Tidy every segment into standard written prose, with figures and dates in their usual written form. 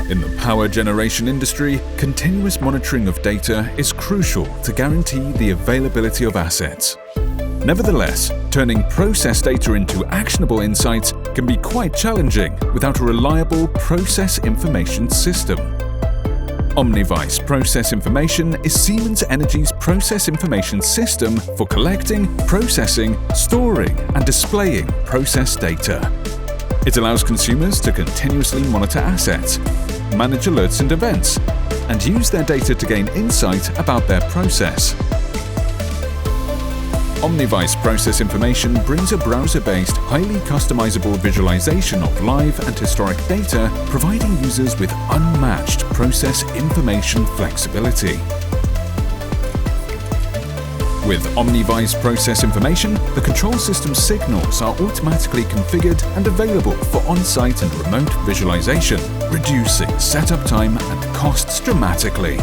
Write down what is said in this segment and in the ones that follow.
In the power generation industry, continuous monitoring of data is crucial to guarantee the availability of assets. Nevertheless, turning process data into actionable insights can be quite challenging without a reliable process information system. Omnivise Process Information is Siemens Energy's process information system for collecting, processing, storing, and displaying process data. It allows consumers to continuously monitor assets, manage alerts and events, and use their data to gain insight about their process. Omnivise Process Information brings a browser-based, highly customizable visualization of live and historic data, providing users with unmatched process information flexibility. With Omnivise Process Information, the control system's signals are automatically configured and available for on-site and remote visualization, reducing setup time and costs dramatically.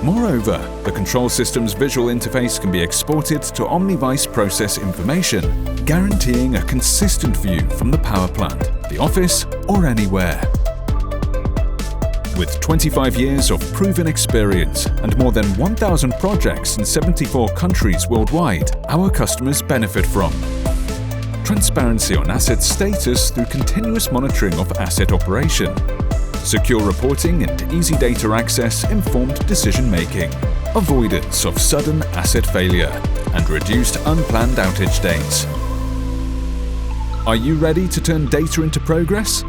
Moreover, the control system's visual interface can be exported to Omnivise Process Information, guaranteeing a consistent view from the power plant, the office, or anywhere. With 25 years of proven experience and more than 1,000 projects in 74 countries worldwide, our customers benefit from transparency on asset status through continuous monitoring of asset operation, secure reporting and easy data access, informed decision-making, avoidance of sudden asset failure, and reduced unplanned outage dates. Are you ready to turn data into progress?